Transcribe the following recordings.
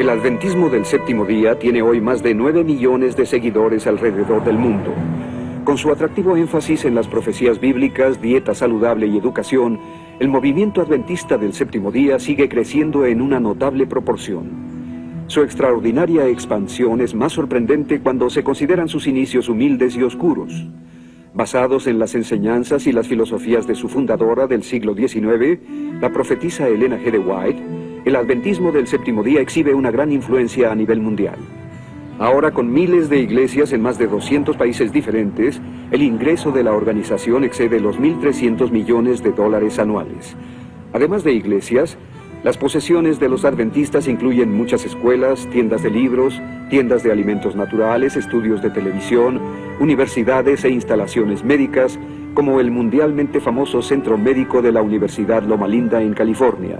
El adventismo del séptimo día tiene hoy más de 9 millones de seguidores alrededor del mundo. Con su atractivo énfasis en las profecías bíblicas, dieta saludable y educación, el movimiento adventista del séptimo día sigue creciendo en una notable proporción. Su extraordinaria expansión es más sorprendente cuando se consideran sus inicios humildes y oscuros. Basados en las enseñanzas y las filosofías de su fundadora del siglo XIX, la profetisa Elena G. de White, el adventismo del séptimo día exhibe una gran influencia a nivel mundial. Ahora, con miles de iglesias en más de 200 países diferentes, el ingreso de la organización excede los 1.300 millones de dólares anuales. Además de iglesias, las posesiones de los adventistas incluyen muchas escuelas, tiendas de libros, tiendas de alimentos naturales, estudios de televisión, universidades e instalaciones médicas, como el mundialmente famoso Centro Médico de la Universidad Loma Linda en California.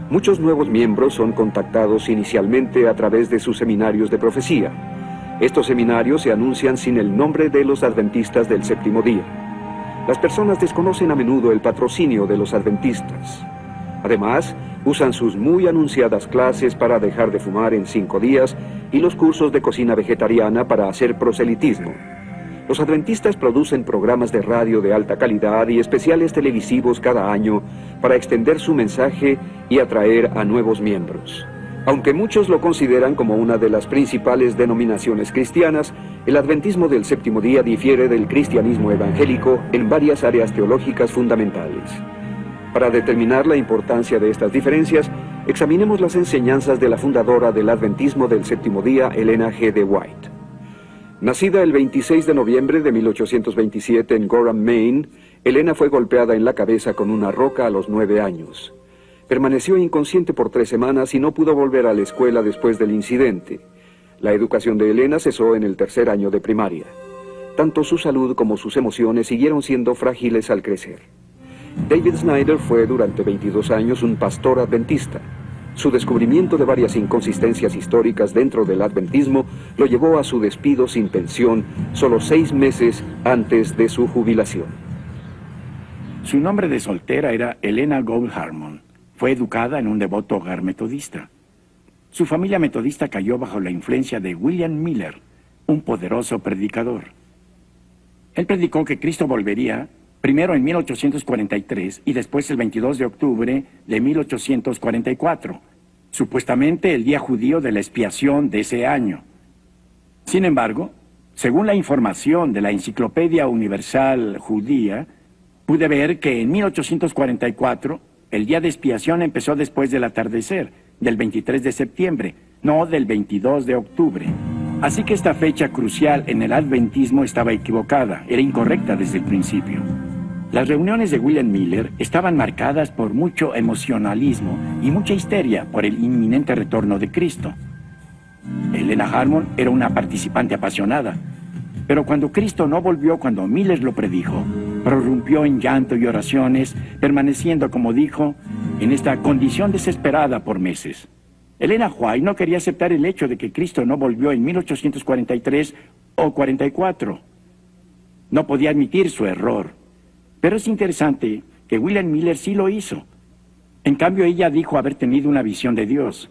Muchos nuevos miembros son contactados inicialmente a través de sus seminarios de profecía. Estos seminarios se anuncian sin el nombre de los adventistas del séptimo día. Las personas desconocen a menudo el patrocinio de los adventistas. Además, usan sus muy anunciadas clases para dejar de fumar en 5 días y los cursos de cocina vegetariana para hacer proselitismo. Los adventistas producen programas de radio de alta calidad y especiales televisivos cada año para extender su mensaje y atraer a nuevos miembros. Aunque muchos lo consideran como una de las principales denominaciones cristianas, el adventismo del séptimo día difiere del cristianismo evangélico en varias áreas teológicas fundamentales. Para determinar la importancia de estas diferencias, examinemos las enseñanzas de la fundadora del adventismo del séptimo día, Elena G. de White. Nacida el 26 de noviembre de 1827 en Gorham, Maine, Elena fue golpeada en la cabeza con una roca a los 9 años. Permaneció inconsciente por 3 semanas y no pudo volver a la escuela después del incidente. La educación de Elena cesó en el 3er año de primaria. Tanto su salud como sus emociones siguieron siendo frágiles al crecer. David Snyder fue durante 22 años un pastor adventista. Su descubrimiento de varias inconsistencias históricas dentro del adventismo lo llevó a su despido sin pensión solo 6 meses antes de su jubilación. Su nombre de soltera era Elena Gould Harmon. Fue educada en un devoto hogar metodista. Su familia metodista cayó bajo la influencia de William Miller, un poderoso predicador. Él predicó que Cristo volvería primero en 1843 y después el 22 de octubre de 1844, supuestamente el día judío de la expiación de ese año. Sin embargo, según la información de la Enciclopedia Universal Judía, pude ver que en 1844 el día de expiación empezó después del atardecer, del 23 de septiembre, no del 22 de octubre. Así que esta fecha crucial en el adventismo estaba equivocada, era incorrecta desde el principio. Las reuniones de William Miller estaban marcadas por mucho emocionalismo y mucha histeria por el inminente retorno de Cristo. Elena Harmon era una participante apasionada, pero cuando Cristo no volvió cuando Miller lo predijo, prorrumpió en llanto y oraciones, permaneciendo, como dijo, en esta condición desesperada por meses. Elena White no quería aceptar el hecho de que Cristo no volvió en 1843 o 44. No podía admitir su error. Pero es interesante que William Miller sí lo hizo. En cambio, ella dijo haber tenido una visión de Dios,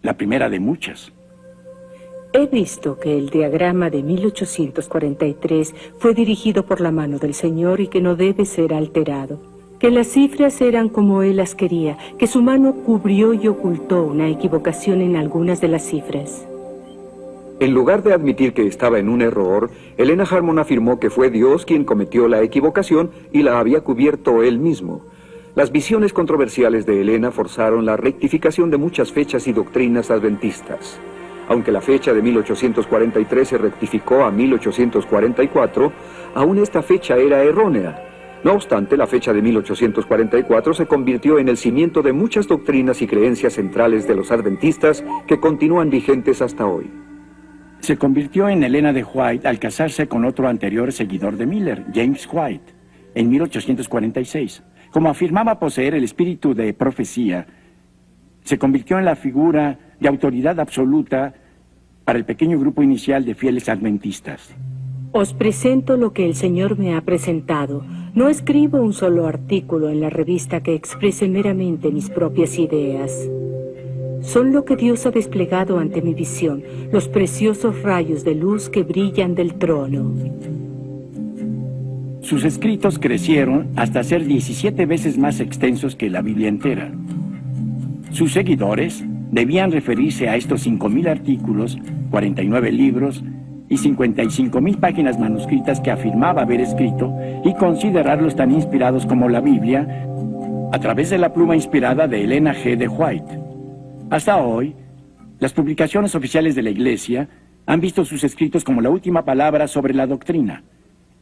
la primera de muchas. He visto que el diagrama de 1843 fue dirigido por la mano del Señor y que no debe ser alterado. Que las cifras eran como Él las quería, que su mano cubrió y ocultó una equivocación en algunas de las cifras. En lugar de admitir que estaba en un error, Elena Harmon afirmó que fue Dios quien cometió la equivocación y la había cubierto Él mismo. Las visiones controversiales de Elena forzaron la rectificación de muchas fechas y doctrinas adventistas. Aunque la fecha de 1843 se rectificó a 1844, aún esta fecha era errónea. No obstante, la fecha de 1844 se convirtió en el cimiento de muchas doctrinas y creencias centrales de los adventistas que continúan vigentes hasta hoy. Se convirtió en Elena de White al casarse con otro anterior seguidor de Miller, James White, en 1846. Como afirmaba poseer el espíritu de profecía, se convirtió en la figura de autoridad absoluta para el pequeño grupo inicial de fieles adventistas. Os presento lo que el Señor me ha presentado. No escribo un solo artículo en la revista que exprese meramente mis propias ideas. son lo que Dios ha desplegado ante mi visión, los preciosos rayos de luz que brillan del trono. Sus escritos crecieron hasta ser 17 veces más extensos que la Biblia entera. Sus seguidores debían referirse a estos 5,000 artículos, 49 libros y 55,000 páginas manuscritas que afirmaba haber escrito y considerarlos tan inspirados como la Biblia a través de la pluma inspirada de Elena G. de White. Hasta hoy, las publicaciones oficiales de la Iglesia han visto sus escritos como la última palabra sobre la doctrina.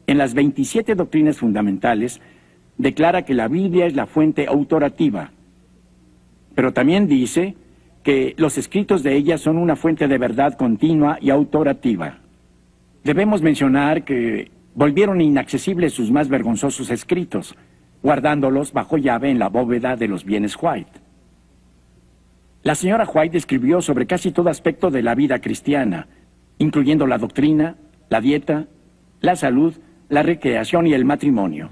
En las 27 doctrinas fundamentales, declara que la Biblia es la fuente autorativa, pero también dice que los escritos de ella son una fuente de verdad continua y autorativa. Debemos mencionar que volvieron inaccesibles sus más vergonzosos escritos, guardándolos bajo llave en la bóveda de los bienes White. La señora White escribió sobre casi todo aspecto de la vida cristiana, incluyendo la doctrina, la dieta, la salud, la recreación y el matrimonio.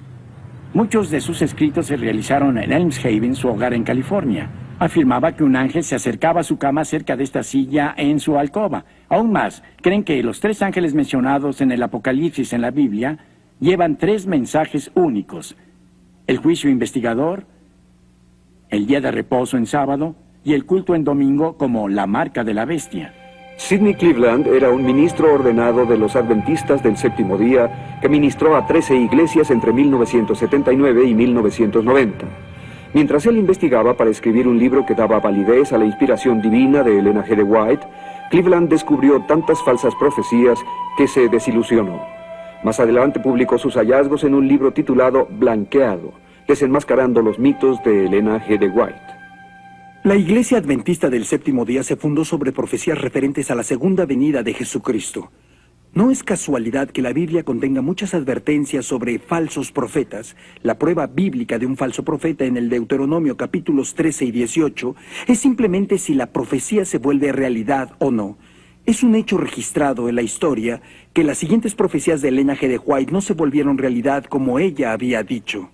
Muchos de sus escritos se realizaron en Elms Haven, su hogar en California. Afirmaba que un ángel se acercaba a su cama cerca de esta silla en su alcoba. Aún más, creen que los 3 ángeles mencionados en el Apocalipsis en la Biblia llevan 3 mensajes únicos: el juicio investigador, el día de reposo en sábado y el culto en domingo como la marca de la bestia. Sidney Cleveland era un ministro ordenado de los Adventistas del Séptimo Día que ministró a 13 iglesias entre 1979 y 1990. Mientras él investigaba para escribir un libro que daba validez a la inspiración divina de Elena G. de White, Cleveland descubrió tantas falsas profecías que se desilusionó. Más adelante publicó sus hallazgos en un libro titulado Blanqueado, desenmascarando los mitos de Elena G. de White. La Iglesia Adventista del Séptimo Día se fundó sobre profecías referentes a la segunda venida de Jesucristo. No es casualidad que la Biblia contenga muchas advertencias sobre falsos profetas. La prueba bíblica de un falso profeta en el Deuteronomio capítulos 13 y 18 es simplemente si la profecía se vuelve realidad o no. Es un hecho registrado en la historia que las siguientes profecías de Elena G. de White no se volvieron realidad como ella había dicho.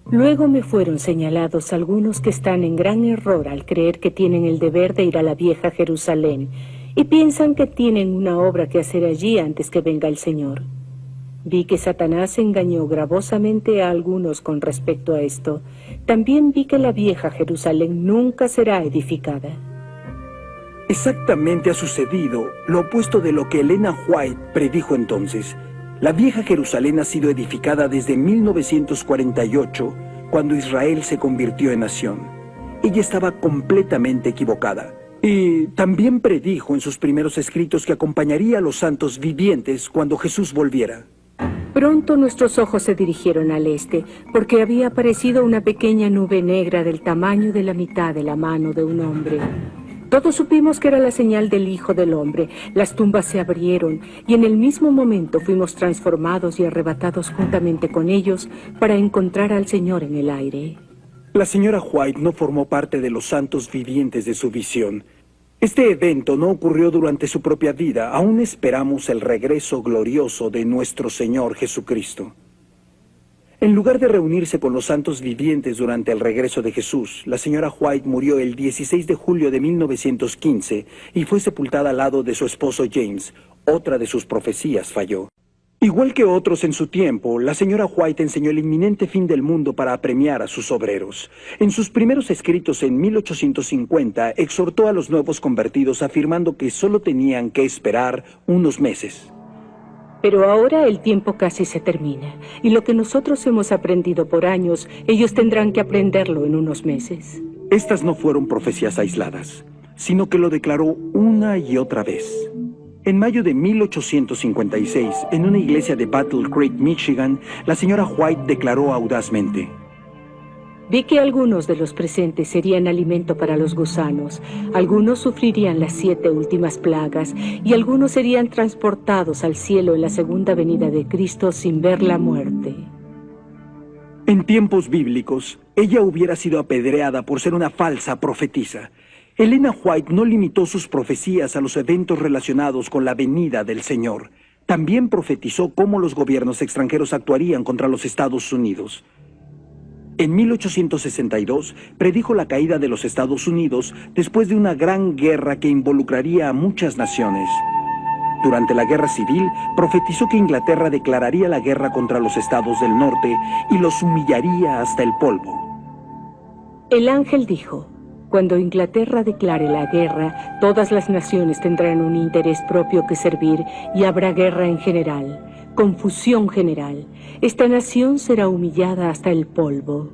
Luego me fueron señalados algunos que están en gran error al creer que tienen el deber de ir a la vieja Jerusalén y piensan que tienen una obra que hacer allí antes que venga el Señor. Vi que Satanás engañó gravosamente a algunos con respecto a esto. También vi que la vieja Jerusalén nunca será edificada. Exactamente ha sucedido lo opuesto de lo que Elena White predijo entonces. La vieja Jerusalén ha sido edificada desde 1948, cuando Israel se convirtió en nación. Ella estaba completamente equivocada. Y también predijo en sus primeros escritos que acompañaría a los santos vivientes cuando Jesús volviera. Pronto nuestros ojos se dirigieron al este, porque había aparecido una pequeña nube negra del tamaño de la mitad de la mano de un hombre. Todos supimos que era la señal del Hijo del Hombre. Las tumbas se abrieron y en el mismo momento fuimos transformados y arrebatados juntamente con ellos para encontrar al Señor en el aire. La señora White no formó parte de los santos vivientes de su visión. Este evento no ocurrió durante su propia vida. Aún esperamos el regreso glorioso de nuestro Señor Jesucristo. En lugar de reunirse con los santos vivientes durante el regreso de Jesús, la señora White murió el 16 de julio de 1915 y fue sepultada al lado de su esposo James. Otra de sus profecías falló. Igual que otros en su tiempo, la señora White enseñó el inminente fin del mundo para apremiar a sus obreros. En sus primeros escritos en 1850, exhortó a los nuevos convertidos afirmando que solo tenían que esperar unos meses. Pero ahora el tiempo casi se termina, y lo que nosotros hemos aprendido por años, ellos tendrán que aprenderlo en unos meses. Estas no fueron profecías aisladas, sino que lo declaró una y otra vez. En mayo de 1856, en una iglesia de Battle Creek, Michigan, la señora White declaró audazmente: Vi que algunos de los presentes serían alimento para los gusanos, algunos sufrirían las 7 últimas plagas, y algunos serían transportados al cielo en la segunda venida de Cristo sin ver la muerte. En tiempos bíblicos, ella hubiera sido apedreada por ser una falsa profetisa. Elena White no limitó sus profecías a los eventos relacionados con la venida del Señor. También profetizó cómo los gobiernos extranjeros actuarían contra los Estados Unidos. En 1862 predijo la caída de los Estados Unidos después de una gran guerra que involucraría a muchas naciones. Durante la Guerra Civil, profetizó que Inglaterra declararía la guerra contra los Estados del Norte y los humillaría hasta el polvo. El ángel dijo: cuando Inglaterra declare la guerra, todas las naciones tendrán un interés propio que servir y habrá guerra en general, confusión general. Esta nación será humillada hasta el polvo.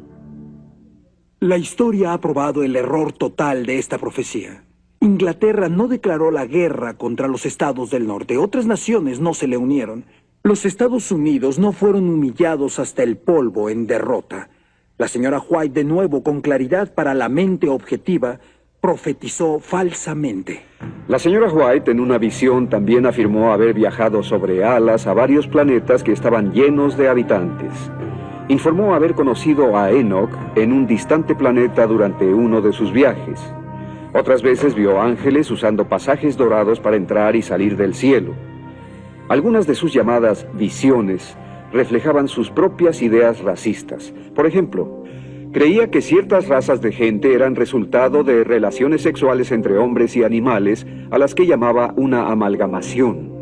La historia ha probado el error total de esta profecía. Inglaterra no declaró la guerra contra los Estados del Norte. Otras naciones no se le unieron. Los Estados Unidos no fueron humillados hasta el polvo en derrota. La señora White, de nuevo con claridad para la mente objetiva, profetizó falsamente. La señora White, en una visión, también afirmó haber viajado sobre alas a varios planetas que estaban llenos de habitantes. Informó haber conocido a Enoch en un distante planeta durante uno de sus viajes. Otras veces vio ángeles usando pasajes dorados para entrar y salir del cielo. Algunas de sus llamadas visiones reflejaban sus propias ideas racistas. Por ejemplo, creía que ciertas razas de gente eran resultado de relaciones sexuales entre hombres y animales, a las que llamaba una amalgamación.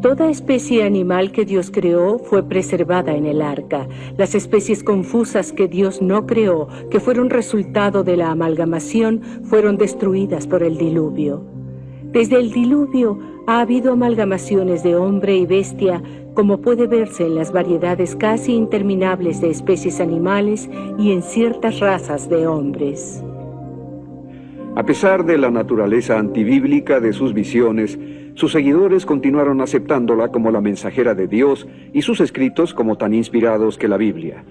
Toda especie animal que Dios creó fue preservada en el arca. Las especies confusas que Dios no creó, que fueron resultado de la amalgamación, fueron destruidas por el diluvio. Desde el diluvio ha habido amalgamaciones de hombre y bestia, como puede verse en las variedades casi interminables de especies animales y en ciertas razas de hombres. A pesar de la naturaleza antibíblica de sus visiones, sus seguidores continuaron aceptándola como la mensajera de Dios y sus escritos como tan inspirados que la Biblia.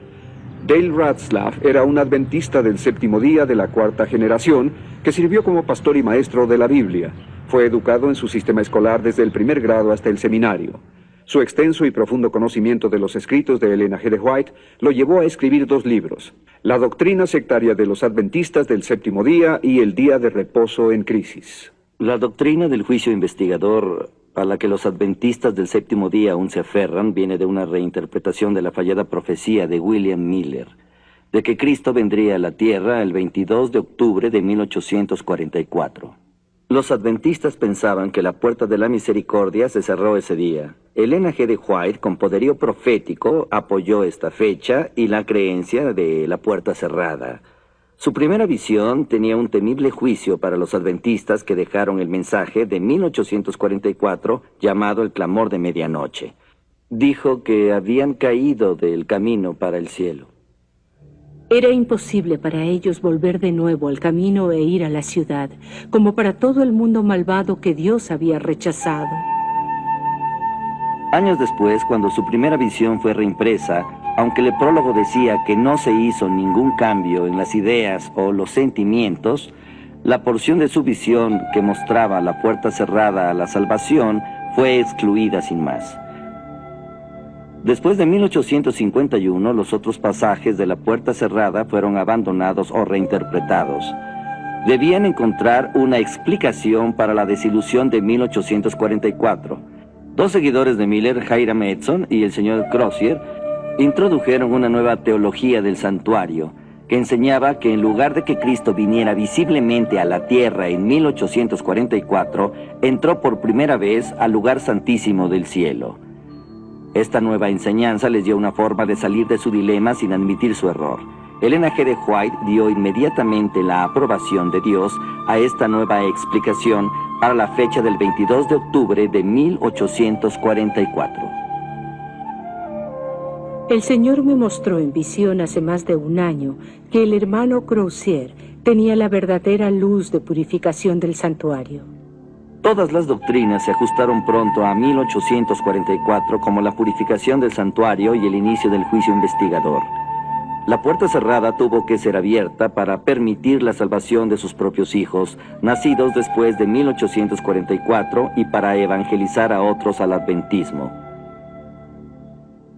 Dale Ratzlaff era un adventista del séptimo día de la cuarta generación que sirvió como pastor y maestro de la Biblia. Fue educado en su sistema escolar desde el primer grado hasta el seminario. Su extenso y profundo conocimiento de los escritos de Elena G. White lo llevó a escribir 2 libros: La doctrina sectaria de los adventistas del séptimo día y El día de reposo en crisis. La doctrina del juicio investigador, a la que los adventistas del séptimo día aún se aferran, viene de una reinterpretación de la fallada profecía de William Miller, de que Cristo vendría a la tierra el 22 de octubre de 1844. Los adventistas pensaban que la puerta de la misericordia se cerró ese día. Elena G. White, con poderío profético, apoyó esta fecha y la creencia de la puerta cerrada. Su primera visión tenía un temible juicio para los adventistas que dejaron el mensaje de 1844 llamado el clamor de medianoche. Dijo que habían caído del camino para el cielo. Era imposible para ellos volver de nuevo al camino e ir a la ciudad, como para todo el mundo malvado que Dios había rechazado. Años después, cuando su primera visión fue reimpresa, aunque el prólogo decía que no se hizo ningún cambio en las ideas o los sentimientos, la porción de su visión que mostraba la puerta cerrada a la salvación fue excluida sin más. Después de 1851, los otros pasajes de la puerta cerrada fueron abandonados o reinterpretados. Debían encontrar una explicación para la desilusión de 1844. 2 seguidores de Miller, Hiram Edson y el señor Crozier, introdujeron una nueva teología del santuario, que enseñaba que en lugar de que Cristo viniera visiblemente a la tierra en 1844, entró por primera vez al lugar santísimo del cielo. Esta nueva enseñanza les dio una forma de salir de su dilema sin admitir su error. Elena G. White dio inmediatamente la aprobación de Dios a esta nueva explicación para la fecha del 22 de octubre de 1844. El Señor me mostró en visión hace más de 1 año que el hermano Crozier tenía la verdadera luz de purificación del santuario. Todas las doctrinas se ajustaron pronto a 1844 como la purificación del santuario y el inicio del juicio investigador. La puerta cerrada tuvo que ser abierta para permitir la salvación de sus propios hijos, nacidos después de 1844, y para evangelizar a otros al adventismo.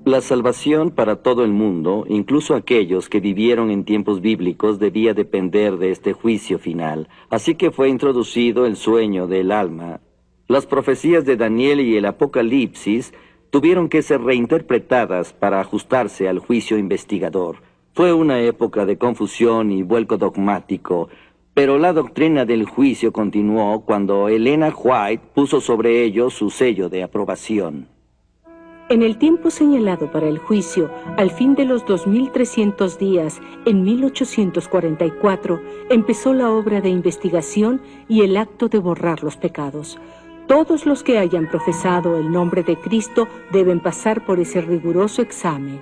La salvación para todo el mundo, incluso aquellos que vivieron en tiempos bíblicos, debía depender de este juicio final. Así que fue introducido el sueño del alma. Las profecías de Daniel y el Apocalipsis tuvieron que ser reinterpretadas para ajustarse al juicio investigador. Fue una época de confusión y vuelco dogmático, pero la doctrina del juicio continuó cuando Elena White puso sobre ello su sello de aprobación. En el tiempo señalado para el juicio, al fin de los 2300 días, en 1844, empezó la obra de investigación y el acto de borrar los pecados. Todos los que hayan profesado el nombre de Cristo deben pasar por ese riguroso examen.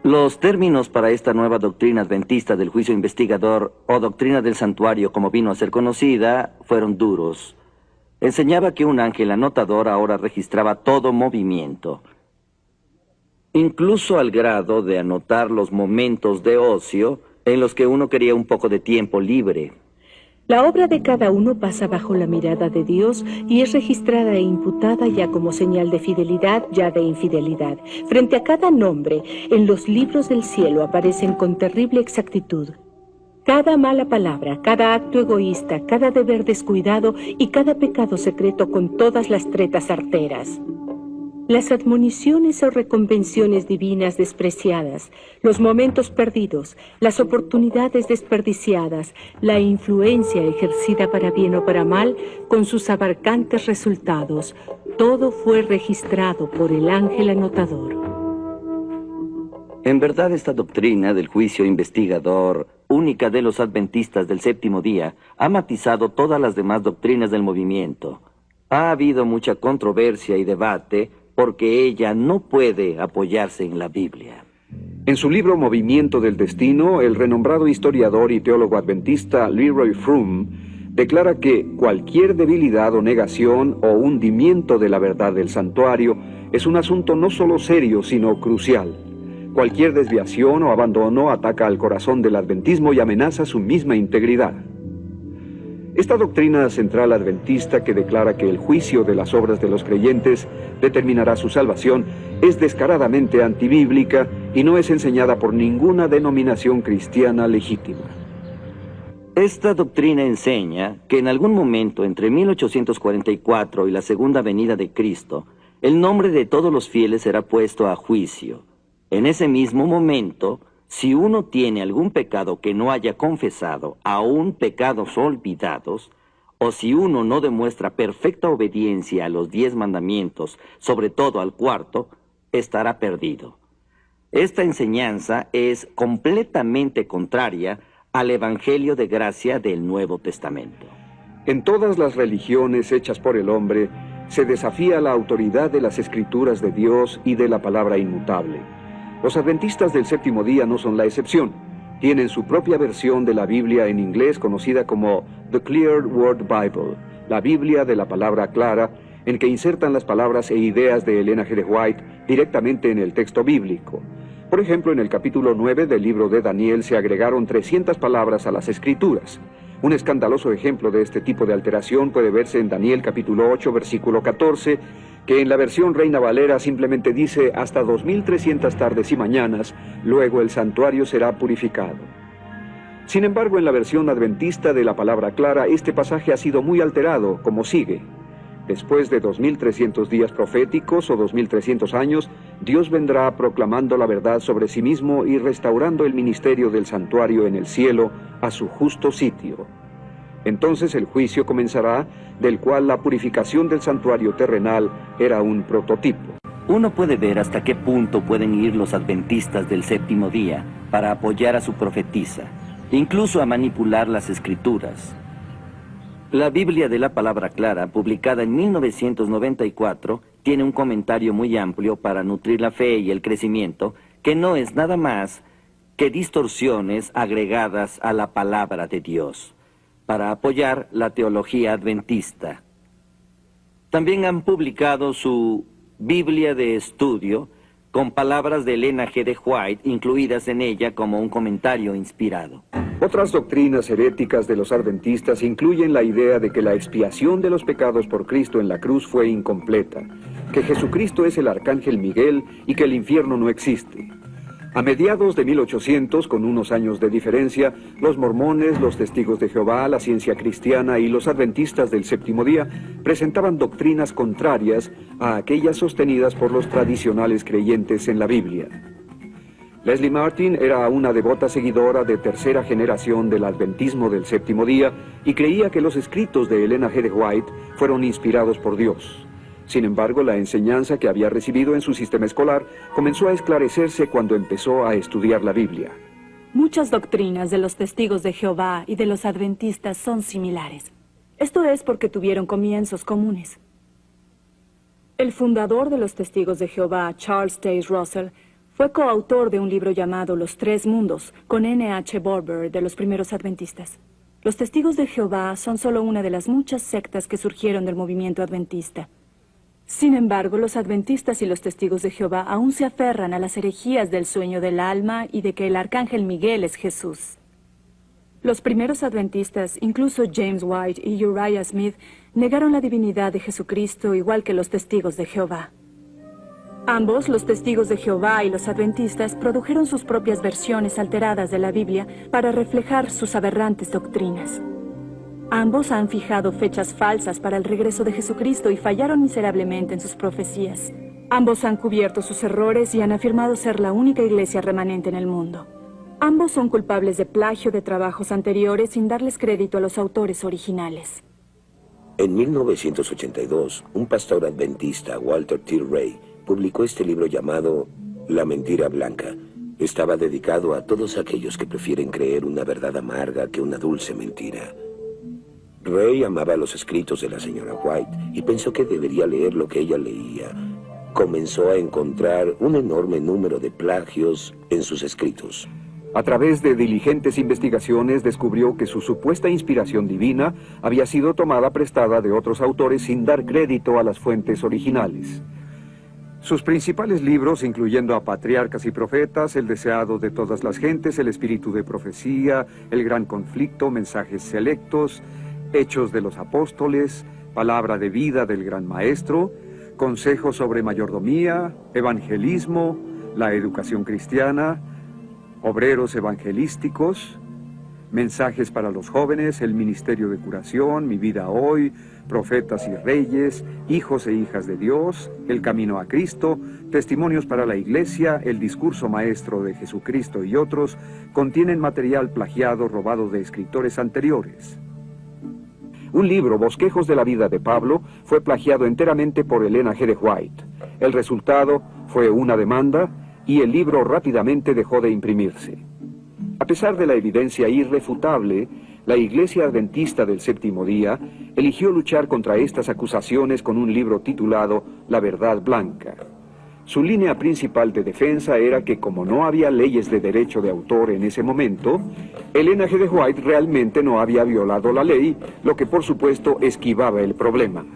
Los términos para esta nueva doctrina adventista del juicio investigador, o doctrina del santuario como vino a ser conocida, fueron duros. Enseñaba que un ángel anotador ahora registraba todo movimiento, incluso al grado de anotar los momentos de ocio en los que uno quería un poco de tiempo libre. La obra de cada uno pasa bajo la mirada de Dios y es registrada e imputada ya como señal de fidelidad, ya de infidelidad. Frente a cada nombre, en los libros del cielo aparecen con terrible exactitud cada mala palabra, cada acto egoísta, cada deber descuidado y cada pecado secreto con todas las tretas arteras. Las admoniciones o reconvenciones divinas despreciadas, los momentos perdidos, las oportunidades desperdiciadas, la influencia ejercida para bien o para mal, con sus abarcantes resultados, todo fue registrado por el ángel anotador. En verdad, esta doctrina del juicio investigador, única de los adventistas del séptimo día, ha matizado todas las demás doctrinas del movimiento. Ha habido mucha controversia y debate, porque ella no puede apoyarse en la Biblia. En su libro Movimiento del Destino, el renombrado historiador y teólogo adventista Leroy Froome declara que cualquier debilidad o negación o hundimiento de la verdad del santuario es un asunto no solo serio, sino crucial. Cualquier desviación o abandono ataca al corazón del adventismo y amenaza su misma integridad. Esta doctrina central adventista que declara que el juicio de las obras de los creyentes determinará su salvación es descaradamente antibíblica y no es enseñada por ninguna denominación cristiana legítima. Esta doctrina enseña que en algún momento entre 1844 y la segunda venida de Cristo, el nombre de todos los fieles será puesto a juicio. En ese mismo momento, si uno tiene algún pecado que no haya confesado, aún pecados olvidados, o si uno no demuestra perfecta obediencia a los 10 mandamientos, sobre todo al cuarto, estará perdido. Esta enseñanza es completamente contraria al Evangelio de gracia del Nuevo Testamento. En todas las religiones hechas por el hombre, se desafía la autoridad de las Escrituras de Dios y de la palabra inmutable. Los adventistas del séptimo día no son la excepción. Tienen su propia versión de la Biblia en inglés conocida como The Clear Word Bible, la Biblia de la palabra clara, en que insertan las palabras e ideas de Elena G. White directamente en el texto bíblico. Por ejemplo, en el capítulo 9 del libro de Daniel se agregaron 300 palabras a las Escrituras. Un escandaloso ejemplo de este tipo de alteración puede verse en Daniel capítulo 8, versículo 14, que en la versión Reina Valera simplemente dice hasta 2300 tardes y mañanas, luego el santuario será purificado. Sin embargo, en la versión adventista de la palabra clara, este pasaje ha sido muy alterado, como sigue. Después de 2300 días proféticos o 2300 años, Dios vendrá proclamando la verdad sobre sí mismo y restaurando el ministerio del santuario en el cielo a su justo sitio. Entonces el juicio comenzará, del cual la purificación del santuario terrenal era un prototipo. Uno puede ver hasta qué punto pueden ir los adventistas del séptimo día para apoyar a su profetisa, incluso a manipular las Escrituras. La Biblia de la Palabra Clara, publicada en 1994, tiene un comentario muy amplio para nutrir la fe y el crecimiento, que no es nada más que distorsiones agregadas a la palabra de Dios, para apoyar la teología adventista. También han publicado su Biblia de estudio, con palabras de Elena G. White incluidas en ella como un comentario inspirado. Otras doctrinas heréticas de los adventistas incluyen la idea de que la expiación de los pecados por Cristo en la cruz fue incompleta, que Jesucristo es el arcángel Miguel y que el infierno no existe. A mediados de 1800, con unos años de diferencia, los mormones, los testigos de Jehová, la ciencia cristiana y los adventistas del séptimo día presentaban doctrinas contrarias a aquellas sostenidas por los tradicionales creyentes en la Biblia. Leslie Martin era una devota seguidora de tercera generación del adventismo del séptimo día y creía que los escritos de Elena G. de White fueron inspirados por Dios. Sin embargo, la enseñanza que había recibido en su sistema escolar comenzó a esclarecerse cuando empezó a estudiar la Biblia. Muchas doctrinas de los testigos de Jehová y de los adventistas son similares. Esto es porque tuvieron comienzos comunes. El fundador de los testigos de Jehová, Charles Taze Russell, fue coautor de un libro llamado Los Tres Mundos, con N.H. Barber de los primeros adventistas. Los testigos de Jehová son solo una de las muchas sectas que surgieron del movimiento adventista. Sin embargo, los adventistas y los testigos de Jehová aún se aferran a las herejías del sueño del alma y de que el arcángel Miguel es Jesús. Los primeros adventistas, incluso James White y Uriah Smith, negaron la divinidad de Jesucristo igual que los testigos de Jehová. Ambos, los testigos de Jehová y los adventistas, produjeron sus propias versiones alteradas de la Biblia para reflejar sus aberrantes doctrinas. Ambos han fijado fechas falsas para el regreso de Jesucristo y fallaron miserablemente en sus profecías. Ambos han cubierto sus errores y han afirmado ser la única iglesia remanente en el mundo. Ambos son culpables de plagio de trabajos anteriores sin darles crédito a los autores originales. En 1982, un pastor adventista, Walter T. Ray, publicó este libro llamado La Mentira Blanca. Estaba dedicado a todos aquellos que prefieren creer una verdad amarga que una dulce mentira. Ray amaba los escritos de la señora White y pensó que debería leer lo que ella leía. Comenzó a encontrar un enorme número de plagios en sus escritos. A través de diligentes investigaciones descubrió que su supuesta inspiración divina había sido tomada prestada de otros autores sin dar crédito a las fuentes originales. Sus principales libros, incluyendo a Patriarcas y Profetas, El deseado de todas las gentes, El espíritu de profecía, El gran conflicto, Mensajes selectos, Hechos de los apóstoles, Palabra de vida del gran maestro, Consejos sobre mayordomía, Evangelismo, La educación cristiana, Obreros evangelísticos, Mensajes para los jóvenes, El ministerio de curación, Mi vida hoy, Profetas y reyes, Hijos e hijas de Dios, El camino a Cristo, Testimonios para la iglesia, El discurso maestro de Jesucristo y otros, contienen material plagiado robado de escritores anteriores. Un libro, Bosquejos de la vida de Pablo, fue plagiado enteramente por Elena G. de White. El resultado fue una demanda y el libro rápidamente dejó de imprimirse. A pesar de la evidencia irrefutable, la Iglesia Adventista del Séptimo Día eligió luchar contra estas acusaciones con un libro titulado La Verdad Blanca. Su línea principal de defensa era que, como no había leyes de derecho de autor en ese momento, Elena G. de White realmente no había violado la ley, lo que por supuesto esquivaba el problema.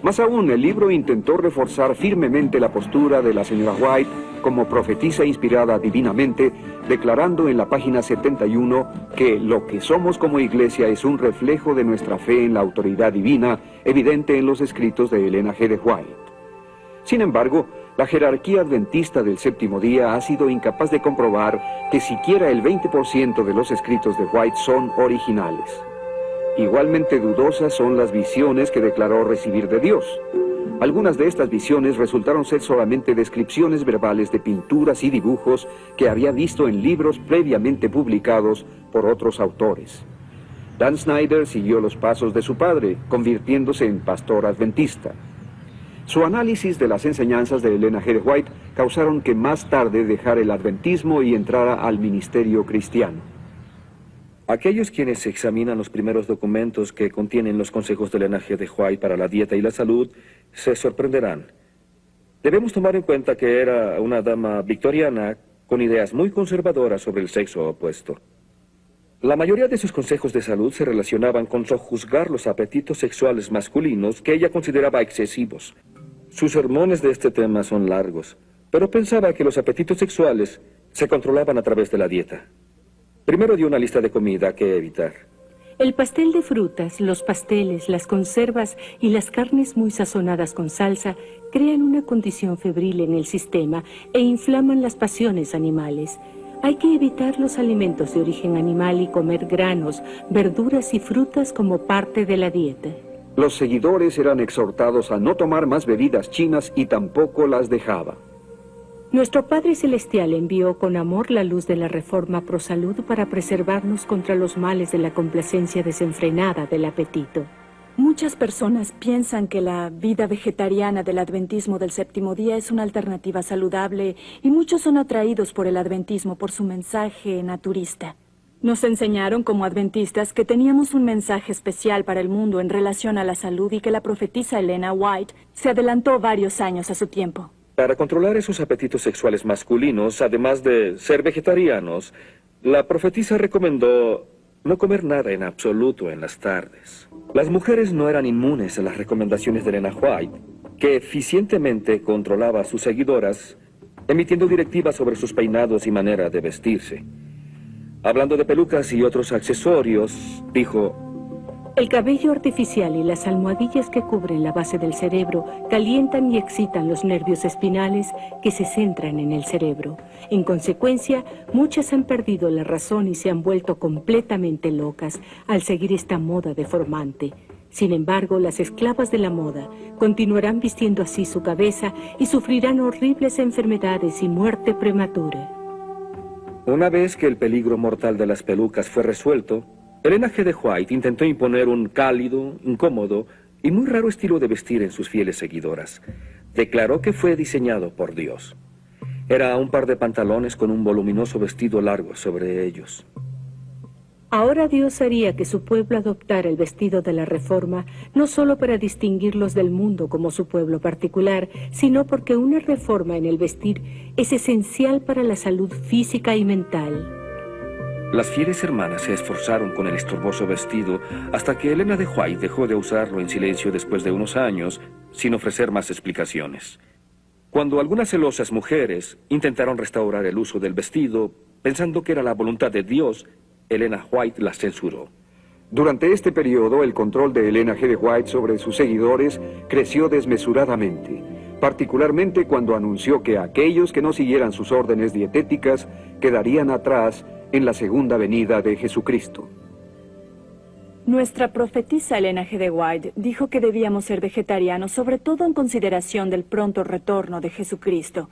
Más aún, el libro intentó reforzar firmemente la postura de la señora White como profetisa inspirada divinamente, declarando en la página 71 que lo que somos como iglesia es un reflejo de nuestra fe en la autoridad divina, evidente en los escritos de Elena G. de White. Sin embargo, la jerarquía adventista del Séptimo Día ha sido incapaz de comprobar que siquiera el 20% de los escritos de White son originales. Igualmente dudosas son las visiones que declaró recibir de Dios. Algunas de estas visiones resultaron ser solamente descripciones verbales de pinturas y dibujos que había visto en libros previamente publicados por otros autores. Dan Snyder siguió los pasos de su padre, convirtiéndose en pastor adventista. Su análisis de las enseñanzas de Elena G. de White causaron que más tarde dejara el adventismo y entrara al ministerio cristiano. Aquellos quienes examinan los primeros documentos que contienen los consejos de Elena G. de White para la dieta y la salud se sorprenderán. Debemos tomar en cuenta que era una dama victoriana con ideas muy conservadoras sobre el sexo opuesto. La mayoría de sus consejos de salud se relacionaban con sojuzgar los apetitos sexuales masculinos que ella consideraba excesivos. Sus sermones de este tema son largos, pero pensaba que los apetitos sexuales se controlaban a través de la dieta. Primero dio una lista de comida que evitar. El pastel de frutas, los pasteles, las conservas y las carnes muy sazonadas con salsa crean una condición febril en el sistema e inflaman las pasiones animales. Hay que evitar los alimentos de origen animal y comer granos, verduras y frutas como parte de la dieta. Los seguidores eran exhortados a no tomar más bebidas chinas y tampoco las dejaba. Nuestro Padre Celestial envió con amor la luz de la Reforma Pro Salud para preservarnos contra los males de la complacencia desenfrenada del apetito. Muchas personas piensan que la vida vegetariana del adventismo del séptimo día es una alternativa saludable y muchos son atraídos por el adventismo por su mensaje naturista. Nos enseñaron como adventistas que teníamos un mensaje especial para el mundo en relación a la salud y que la profetisa Elena White se adelantó varios años a su tiempo. Para controlar esos apetitos sexuales masculinos, además de ser vegetarianos, la profetisa recomendó no comer nada en absoluto en las tardes. Las mujeres no eran inmunes a las recomendaciones de Elena White, que eficientemente controlaba a sus seguidoras, emitiendo directivas sobre sus peinados y manera de vestirse. Hablando de pelucas y otros accesorios, dijo: el cabello artificial y las almohadillas que cubren la base del cerebro calientan y excitan los nervios espinales que se centran en el cerebro. En consecuencia, muchas han perdido la razón y se han vuelto completamente locas al seguir esta moda deformante. Sin embargo, las esclavas de la moda continuarán vistiendo así su cabeza y sufrirán horribles enfermedades y muerte prematura. Una vez que el peligro mortal de las pelucas fue resuelto, Elena G. de White intentó imponer un cálido, incómodo y muy raro estilo de vestir en sus fieles seguidoras. Declaró que fue diseñado por Dios. Era un par de pantalones con un voluminoso vestido largo sobre ellos. Ahora Dios haría que su pueblo adoptara el vestido de la Reforma, no solo para distinguirlos del mundo como su pueblo particular, sino porque una reforma en el vestir es esencial para la salud física y mental. Las fieles hermanas se esforzaron con el estorboso vestido hasta que Elena de White dejó de usarlo en silencio después de unos años, sin ofrecer más explicaciones. Cuando algunas celosas mujeres intentaron restaurar el uso del vestido, pensando que era la voluntad de Dios, Elena White las censuró. Durante este periodo, el control de Elena G. de White sobre sus seguidores creció desmesuradamente, particularmente cuando anunció que aquellos que no siguieran sus órdenes dietéticas quedarían atrás en la segunda venida de Jesucristo. Nuestra profetisa Elena G. de White dijo que debíamos ser vegetarianos, sobre todo en consideración del pronto retorno de Jesucristo.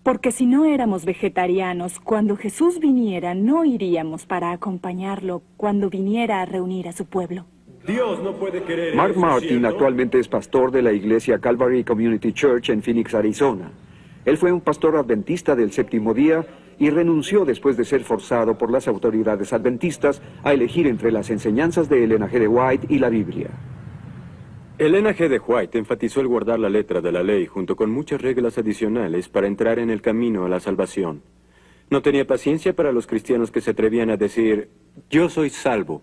Porque si no éramos vegetarianos, cuando Jesús viniera, no iríamos para acompañarlo cuando viniera a reunir a su pueblo. Dios no puede querer Mark eso, Martin ¿cierto? actualmente es pastor de la iglesia Calvary Community Church en Phoenix, Arizona. Él fue un pastor adventista del séptimo día y renunció después de ser forzado por las autoridades adventistas a elegir entre las enseñanzas de Elena G. de White y la Biblia. Elena G. de White enfatizó el guardar la letra de la ley junto con muchas reglas adicionales para entrar en el camino a la salvación. No tenía paciencia para los cristianos que se atrevían a decir: yo soy salvo.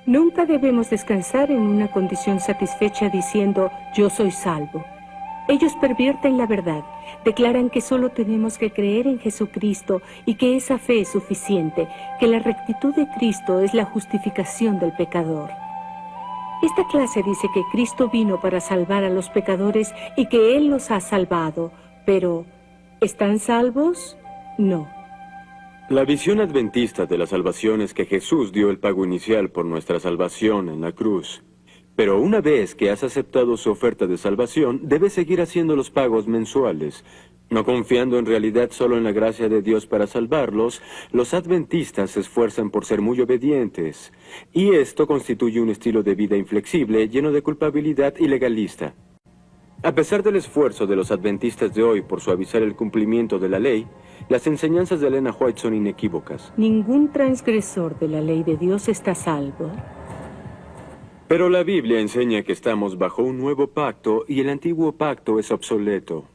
Nunca debemos descansar en una condición satisfecha diciendo yo soy salvo. Ellos pervierten la verdad, declaran que solo tenemos que creer en Jesucristo y que esa fe es suficiente, que la rectitud de Cristo es la justificación del pecador. Esta clase dice que Cristo vino para salvar a los pecadores y que Él los ha salvado, pero ¿están salvos? No. La visión adventista de la salvación es que Jesús dio el pago inicial por nuestra salvación en la cruz. Pero una vez que has aceptado su oferta de salvación, debes seguir haciendo los pagos mensuales. No confiando en realidad solo en la gracia de Dios para salvarlos, los adventistas se esfuerzan por ser muy obedientes. Y esto constituye un estilo de vida inflexible, lleno de culpabilidad y legalista. A pesar del esfuerzo de los adventistas de hoy por suavizar el cumplimiento de la ley, las enseñanzas de Elena White son inequívocas. Ningún transgresor de la ley de Dios está salvo. Pero la Biblia enseña que estamos bajo un nuevo pacto y el antiguo pacto es obsoleto.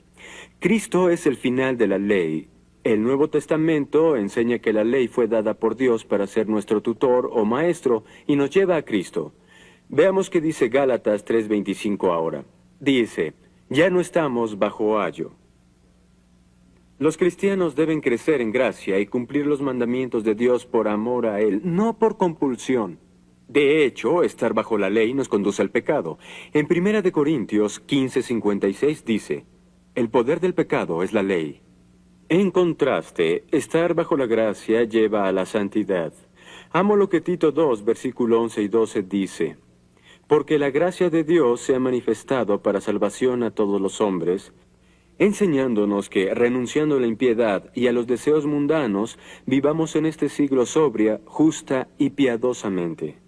Cristo es el final de la ley. El Nuevo Testamento enseña que la ley fue dada por Dios para ser nuestro tutor o maestro y nos lleva a Cristo. Veamos qué dice Gálatas 3:25 ahora. Dice: ya no estamos bajo ayo. Los cristianos deben crecer en gracia y cumplir los mandamientos de Dios por amor a Él, no por compulsión. De hecho, estar bajo la ley nos conduce al pecado. En 1 Corintios 15:56 dice: el poder del pecado es la ley. En contraste, estar bajo la gracia lleva a la santidad. Amo lo que Tito 2, versículo 11 y 12 dice: porque la gracia de Dios se ha manifestado para salvación a todos los hombres, enseñándonos que, renunciando a la impiedad y a los deseos mundanos, vivamos en este siglo sobria, justa y piadosamente.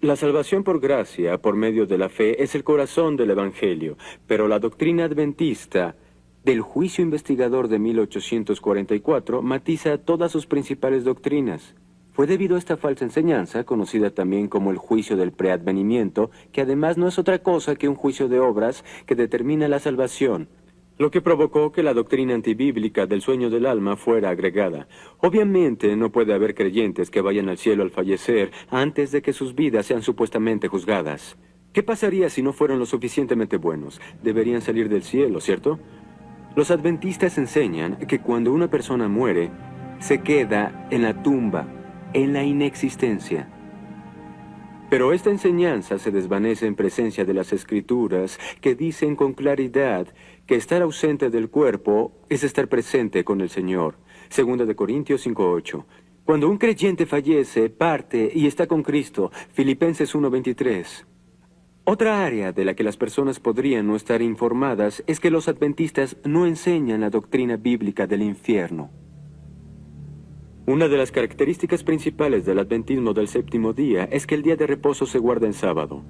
La salvación por gracia, por medio de la fe, es el corazón del Evangelio, pero la doctrina adventista del juicio investigador de 1844 matiza todas sus principales doctrinas. Fue debido a esta falsa enseñanza, conocida también como el juicio del preadvenimiento, que además no es otra cosa que un juicio de obras que determina la salvación, lo que provocó que la doctrina antibíblica del sueño del alma fuera agregada. Obviamente no puede haber creyentes que vayan al cielo al fallecer antes de que sus vidas sean supuestamente juzgadas. ¿Qué pasaría si no fueron lo suficientemente buenos? Deberían salir del cielo, ¿cierto? Los adventistas enseñan que cuando una persona muere, se queda en la tumba, en la inexistencia. Pero esta enseñanza se desvanece en presencia de las Escrituras, que dicen con claridad que estar ausente del cuerpo es estar presente con el Señor. 2 de Corintios 5:8. Cuando un creyente fallece, parte y está con Cristo. Filipenses 1:23. Otra área de la que las personas podrían no estar informadas es que los adventistas no enseñan la doctrina bíblica del infierno. Una de las características principales del adventismo del séptimo día es que el día de reposo se guarda en sábado.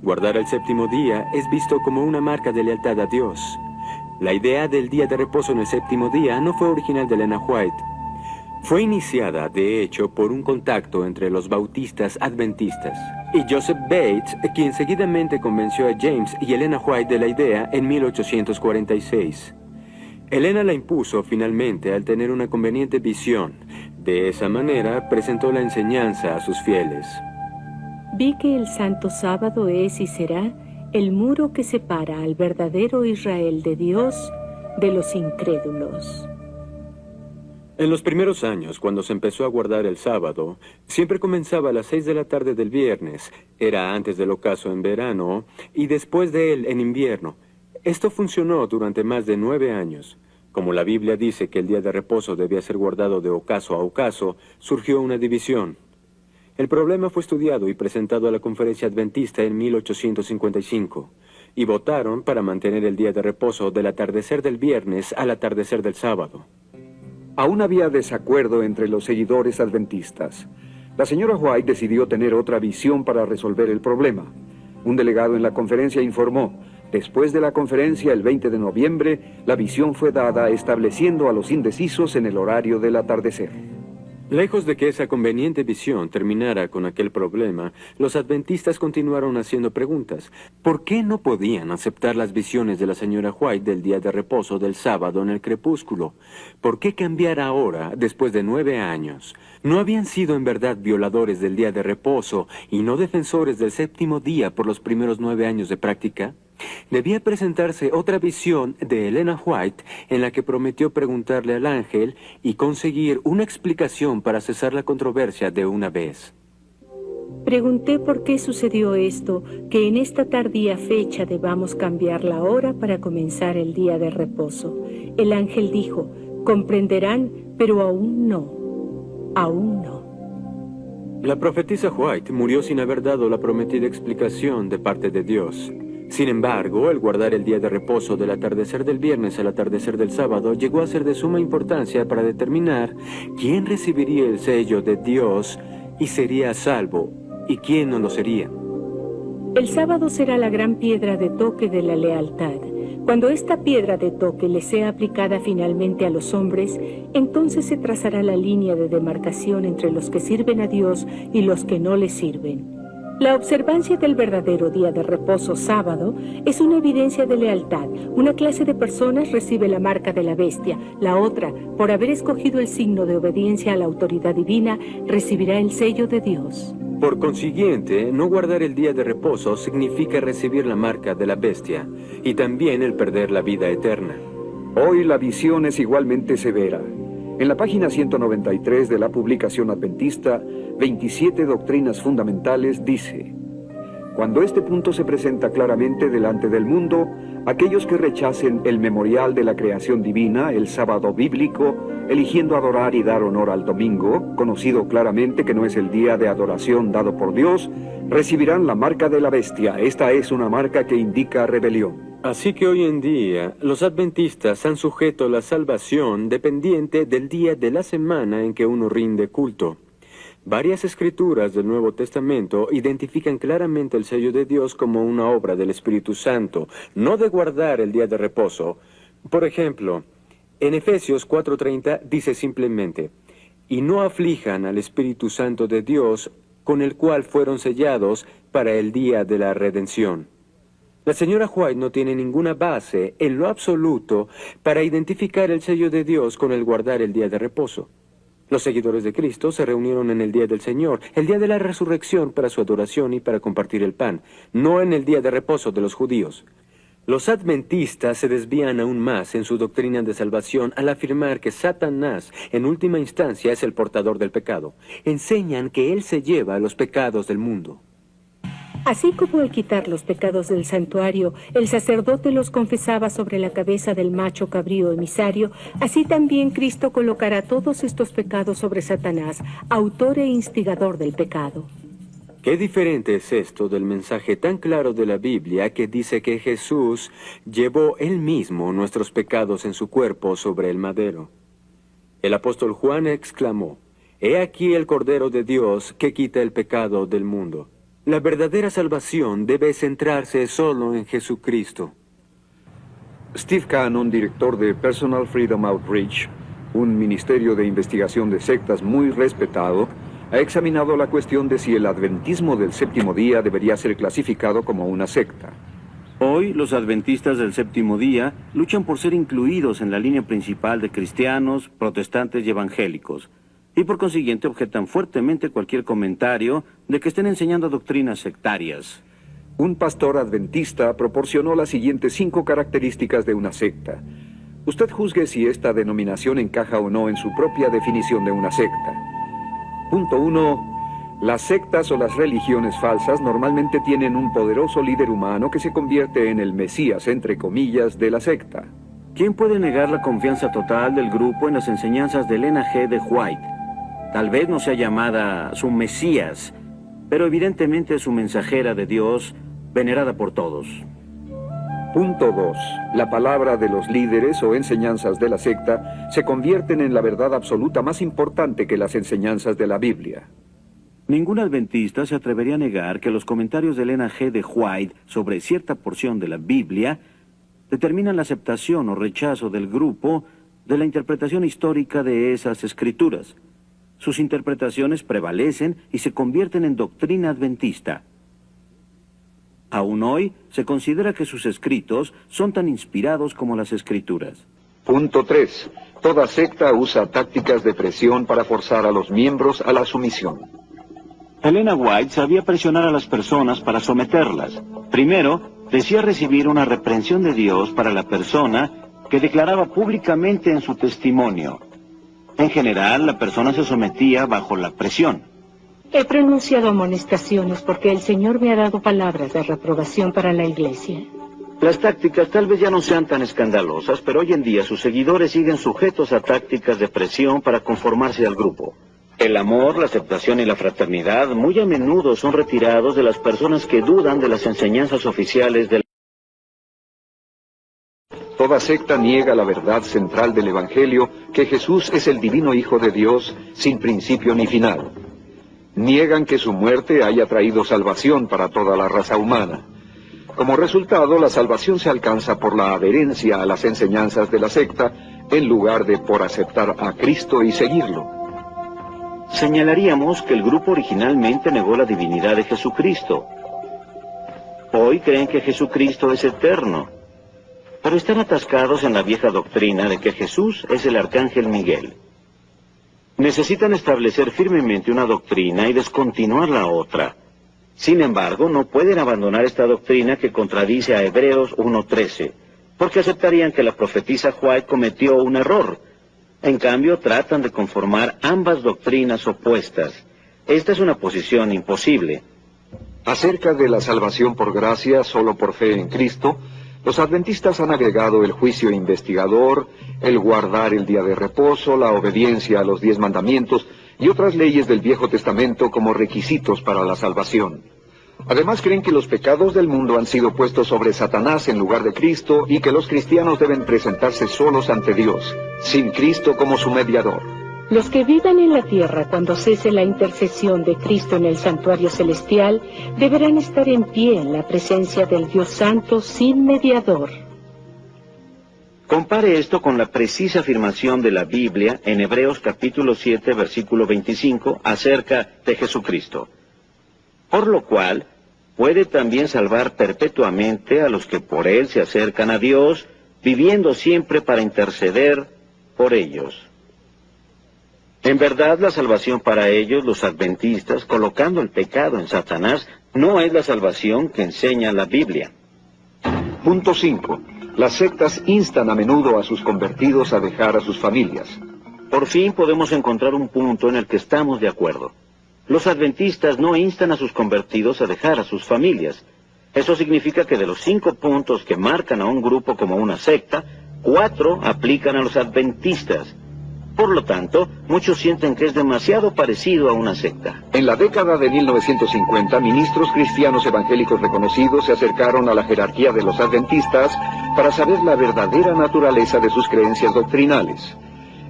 Guardar el séptimo día es visto como una marca de lealtad a Dios. La idea del día de reposo en el séptimo día no fue original de Elena White. Fue iniciada, de hecho, por un contacto entre los bautistas adventistas y Joseph Bates, quien seguidamente convenció a James y Elena White de la idea en 1846. Elena la impuso finalmente al tener una conveniente visión. De esa manera presentó la enseñanza a sus fieles. Vi que el santo sábado es y será el muro que separa al verdadero Israel de Dios de los incrédulos. En los primeros años, cuando se empezó a guardar el sábado, siempre comenzaba a las 6 de la tarde del viernes. Era antes del ocaso en verano y después de él en invierno. Esto funcionó durante más de 9 años. Como la Biblia dice que el día de reposo debía ser guardado de ocaso a ocaso, surgió una división. El problema fue estudiado y presentado a la Conferencia Adventista en 1855, y votaron para mantener el día de reposo del atardecer del viernes al atardecer del sábado. Aún había desacuerdo entre los seguidores adventistas. La señora White decidió tener otra visión para resolver el problema. Un delegado en la conferencia informó: después de la conferencia, el 20 de noviembre, la visión fue dada estableciendo a los indecisos en el horario del atardecer. Lejos de que esa conveniente visión terminara con aquel problema, los adventistas continuaron haciendo preguntas. ¿Por qué no podían aceptar las visiones de la señora White del día de reposo del sábado en el crepúsculo? ¿Por qué cambiar ahora, después de 9 años? ¿No habían sido en verdad violadores del día de reposo y no defensores del séptimo día por los primeros 9 años de práctica? Debía presentarse otra visión de Elena White en la que prometió preguntarle al ángel y conseguir una explicación para cesar la controversia de una vez. Pregunté por qué sucedió esto, que en esta tardía fecha debamos cambiar la hora para comenzar el día de reposo. El ángel dijo: comprenderán, pero aún no. Aún no. La profetisa White murió sin haber dado la prometida explicación de parte de Dios. Sin embargo, el guardar el día de reposo del atardecer del viernes al atardecer del sábado llegó a ser de suma importancia para determinar quién recibiría el sello de Dios y sería salvo, y quién no lo sería. El sábado será la gran piedra de toque de la lealtad. Cuando esta piedra de toque le sea aplicada finalmente a los hombres, entonces se trazará la línea de demarcación entre los que sirven a Dios y los que no le sirven. La observancia del verdadero día de reposo sábado es una evidencia de lealtad. Una clase de personas recibe la marca de la bestia, la otra, por haber escogido el signo de obediencia a la autoridad divina, recibirá el sello de Dios. Por consiguiente, no guardar el día de reposo significa recibir la marca de la bestia, y también el perder la vida eterna. Hoy la visión es igualmente severa. En la página 193 de la publicación adventista, 27 doctrinas fundamentales, dice: cuando este punto se presenta claramente delante del mundo, aquellos que rechacen el memorial de la creación divina, el sábado bíblico, eligiendo adorar y dar honor al domingo, conocido claramente que no es el día de adoración dado por Dios, recibirán la marca de la bestia. Esta es una marca que indica rebelión. Así que hoy en día, los adventistas han sujeto la salvación dependiente del día de la semana en que uno rinde culto. Varias escrituras del Nuevo Testamento identifican claramente el sello de Dios como una obra del Espíritu Santo, no de guardar el día de reposo. Por ejemplo, en Efesios 4:30 dice simplemente, «Y no aflijan al Espíritu Santo de Dios, con el cual fueron sellados para el día de la redención». La señora White no tiene ninguna base, en lo absoluto, para identificar el sello de Dios con el guardar el día de reposo. Los seguidores de Cristo se reunieron en el día del Señor, el día de la resurrección para su adoración y para compartir el pan, no en el día de reposo de los judíos. Los adventistas se desvían aún más en su doctrina de salvación al afirmar que Satanás, en última instancia, es el portador del pecado. Enseñan que él se lleva los pecados del mundo. Así como al quitar los pecados del santuario, el sacerdote los confesaba sobre la cabeza del macho cabrío emisario, así también Cristo colocará todos estos pecados sobre Satanás, autor e instigador del pecado. ¿Qué diferente es esto del mensaje tan claro de la Biblia que dice que Jesús llevó él mismo nuestros pecados en su cuerpo sobre el madero? El apóstol Juan exclamó, «He aquí el Cordero de Dios que quita el pecado del mundo». La verdadera salvación debe centrarse solo en Jesucristo. Steve Cannon, director de Personal Freedom Outreach, un ministerio de investigación de sectas muy respetado, ha examinado la cuestión de si el adventismo del séptimo día debería ser clasificado como una secta. Hoy, los adventistas del séptimo día luchan por ser incluidos en la línea principal de cristianos, protestantes y evangélicos, y por consiguiente objetan fuertemente cualquier comentario de que estén enseñando doctrinas sectarias. Un pastor adventista proporcionó las siguientes 5 características de una secta. Usted juzgue si esta denominación encaja o no en su propia definición de una secta. Punto 1. Las sectas o las religiones falsas normalmente tienen un poderoso líder humano que se convierte en el Mesías, entre comillas, de la secta. ¿Quién puede negar la confianza total del grupo en las enseñanzas de Elena G. de White? Tal vez no sea llamada su Mesías, pero evidentemente es su mensajera de Dios, venerada por todos. Punto 2. La palabra de los líderes o enseñanzas de la secta se convierten en la verdad absoluta más importante que las enseñanzas de la Biblia. Ningún adventista se atrevería a negar que los comentarios de Elena G. de White sobre cierta porción de la Biblia determinan la aceptación o rechazo del grupo de la interpretación histórica de esas escrituras. Sus interpretaciones prevalecen y se convierten en doctrina adventista. Aún hoy, se considera que sus escritos son tan inspirados como las escrituras. Punto 3. Toda secta usa tácticas de presión para forzar a los miembros a la sumisión. Elena White sabía presionar a las personas para someterlas. Primero, decía recibir una reprensión de Dios para la persona que declaraba públicamente en su testimonio. En general, la persona se sometía bajo la presión. He pronunciado amonestaciones porque el Señor me ha dado palabras de reprobación para la iglesia. Las tácticas tal vez ya no sean tan escandalosas, pero hoy en día sus seguidores siguen sujetos a tácticas de presión para conformarse al grupo. El amor, la aceptación y la fraternidad muy a menudo son retirados de las personas que dudan de las enseñanzas oficiales del... Toda secta niega la verdad central del Evangelio, que Jesús es el divino Hijo de Dios, sin principio ni final. Niegan que su muerte haya traído salvación para toda la raza humana. Como resultado, la salvación se alcanza por la adherencia a las enseñanzas de la secta, en lugar de por aceptar a Cristo y seguirlo. Señalaríamos que el grupo originalmente negó la divinidad de Jesucristo. Hoy creen que Jesucristo es eterno, pero están atascados en la vieja doctrina de que Jesús es el arcángel Miguel. Necesitan establecer firmemente una doctrina y descontinuar la otra. Sin embargo, no pueden abandonar esta doctrina que contradice a Hebreos 1:13, porque aceptarían que la profetisa White cometió un error. En cambio, tratan de conformar ambas doctrinas opuestas. Esta es una posición imposible. Acerca de la salvación por gracia, solo por fe en Cristo, los adventistas han agregado el juicio investigador, el guardar el día de reposo, la obediencia a los 10 mandamientos y otras leyes del Viejo Testamento como requisitos para la salvación. Además creen que los pecados del mundo han sido puestos sobre Satanás en lugar de Cristo y que los cristianos deben presentarse solos ante Dios, sin Cristo como su mediador. Los que vivan en la tierra cuando cese la intercesión de Cristo en el santuario celestial deberán estar en pie en la presencia del Dios Santo sin mediador. Compare esto con la precisa afirmación de la Biblia en Hebreos capítulo 7, versículo 25, acerca de Jesucristo. Por lo cual, puede también salvar perpetuamente a los que por Él se acercan a Dios, viviendo siempre para interceder por ellos. En verdad, la salvación para ellos, los adventistas, colocando el pecado en Satanás, no es la salvación que enseña la Biblia. Punto 5. Las sectas instan a menudo a sus convertidos a dejar a sus familias. Por fin podemos encontrar un punto en el que estamos de acuerdo. Los adventistas no instan a sus convertidos a dejar a sus familias. Eso significa que de los 5 puntos que marcan a un grupo como una secta, 4 aplican a los adventistas. Por lo tanto, muchos sienten que es demasiado parecido a una secta. En la década de 1950, ministros cristianos evangélicos reconocidos se acercaron a la jerarquía de los adventistas para saber la verdadera naturaleza de sus creencias doctrinales.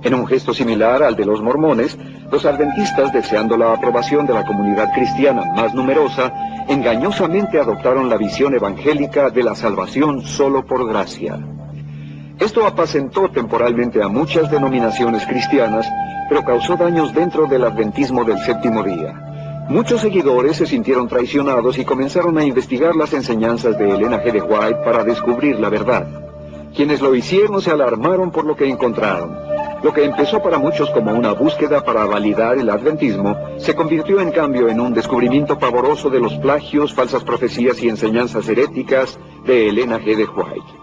En un gesto similar al de los mormones, los adventistas, deseando la aprobación de la comunidad cristiana más numerosa, engañosamente adoptaron la visión evangélica de la salvación solo por gracia. Esto apacentó temporalmente a muchas denominaciones cristianas, pero causó daños dentro del adventismo del séptimo día. Muchos seguidores se sintieron traicionados y comenzaron a investigar las enseñanzas de Elena G. de White para descubrir la verdad. Quienes lo hicieron se alarmaron por lo que encontraron. Lo que empezó para muchos como una búsqueda para validar el adventismo, se convirtió en cambio en un descubrimiento pavoroso de los plagios, falsas profecías y enseñanzas heréticas de Elena G. de White.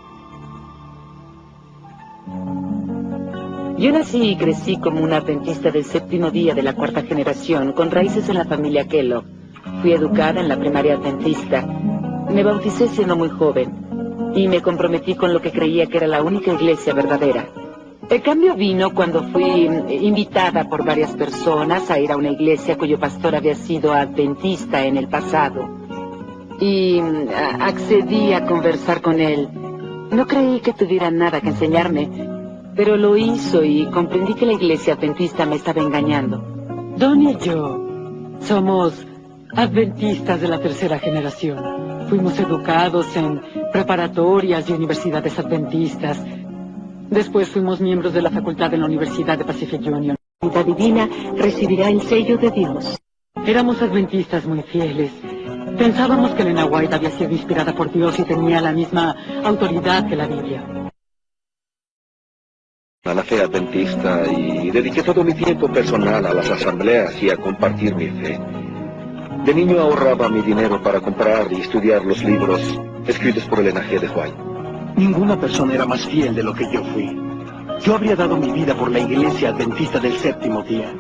Yo nací y crecí como una adventista del séptimo día de la 4ª generación, con raíces en la familia Kellogg. Fui educada en la primaria adventista. Me bauticé siendo muy joven y me comprometí con lo que creía que era la única iglesia verdadera. El cambio vino cuando fui invitada por varias personas a ir a una iglesia cuyo pastor había sido adventista en el pasado. Y accedí a conversar con él. No creí que tuviera nada que enseñarme, pero lo hizo y comprendí que la iglesia adventista me estaba engañando. Don y yo somos adventistas de la 3ª generación. Fuimos educados en preparatorias y universidades adventistas. Después fuimos miembros de la facultad de la Universidad de Pacific Union. La vida divina recibirá el sello de Dios. Éramos adventistas muy fieles. Pensábamos que Elena White había sido inspirada por Dios y tenía la misma autoridad que la Biblia. A la fe adventista y dediqué todo mi tiempo personal a las asambleas y a compartir mi fe. De niño ahorraba mi dinero para comprar y estudiar los libros escritos por Elena G. de White. Ninguna persona era más fiel de lo que yo fui. Yo habría dado mi vida por la iglesia adventista del séptimo día.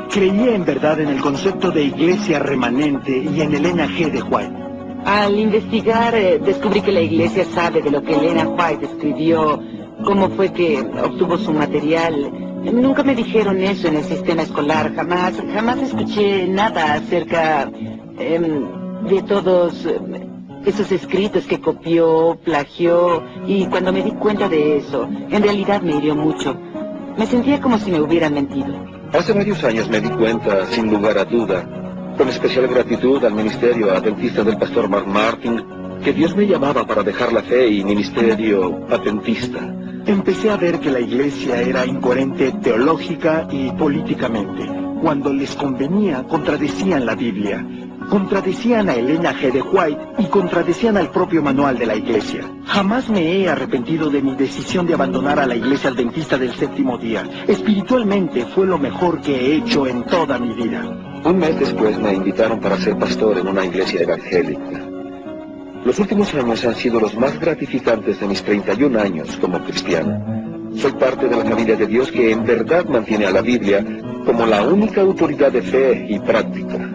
Creía en verdad en el concepto de iglesia remanente y en Elena G. de White. Al investigar, descubrí que la iglesia sabe de lo que Elena White escribió, cómo fue que obtuvo su material. Nunca me dijeron eso en el sistema escolar, jamás escuché nada acerca de todos esos escritos que copió, plagió, y cuando me di cuenta de eso, en realidad me hirió mucho. Me sentía como si me hubieran mentido. Hace varios años me di cuenta, sin lugar a duda, con especial gratitud al ministerio adventista del pastor Mark Martin, que Dios me llamaba para dejar la fe y ministerio adventista. Empecé a ver que la iglesia era incoherente teológica y políticamente. Cuando les convenía, contradecían la Biblia, contradecían a Elena G. de White y contradecían al propio manual de la iglesia. Jamás me he arrepentido de mi decisión de abandonar a la iglesia adventista del séptimo día. Espiritualmente fue lo mejor que he hecho en toda mi vida. Un mes después me invitaron para ser pastor en una iglesia evangélica. Los últimos años han sido los más gratificantes de mis 31 años como cristiano. Soy parte de la familia de Dios que en verdad mantiene a la Biblia como la única autoridad de fe y práctica.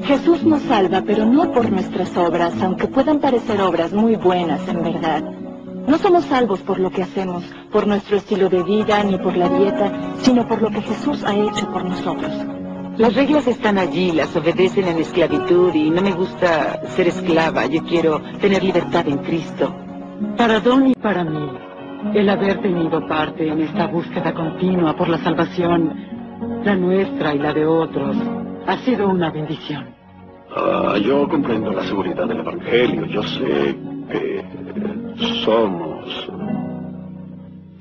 Jesús nos salva, pero no por nuestras obras, aunque puedan parecer obras muy buenas en verdad. No somos salvos por lo que hacemos, por nuestro estilo de vida, ni por la dieta, sino por lo que Jesús ha hecho por nosotros. Las reglas están allí, las obedecen en esclavitud y no me gusta ser esclava. Yo quiero tener libertad en Cristo. Para Don y para mí, el haber tenido parte en esta búsqueda continua por la salvación, la nuestra y la de otros, ha sido una bendición. Yo comprendo la seguridad del Evangelio. Yo sé que somos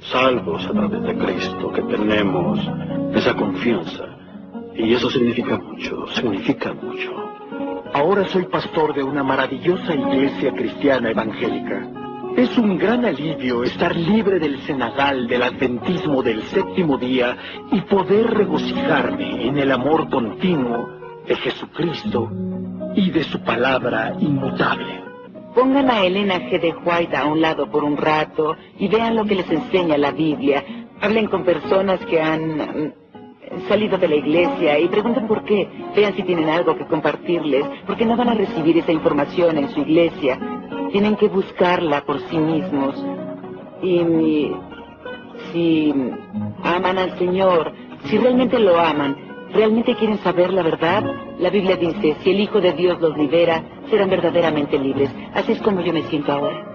salvos a través de Cristo, que tenemos esa confianza. Y eso significa mucho, significa mucho. Ahora soy pastor de una maravillosa iglesia cristiana evangélica. Es un gran alivio estar libre del cenagal del adventismo del séptimo día y poder regocijarme en el amor continuo de Jesucristo y de su palabra inmutable. Pongan a Elena G. de White a un lado por un rato y vean lo que les enseña la Biblia. Hablen con personas que han salido de la iglesia y pregunten por qué. Vean si tienen algo que compartirles, porque no van a recibir esa información en su iglesia. Tienen que buscarla por sí mismos. Y si aman al Señor, si realmente lo aman, realmente quieren saber la verdad, la Biblia dice, si el Hijo de Dios los libera, serán verdaderamente libres. Así es como yo me siento ahora.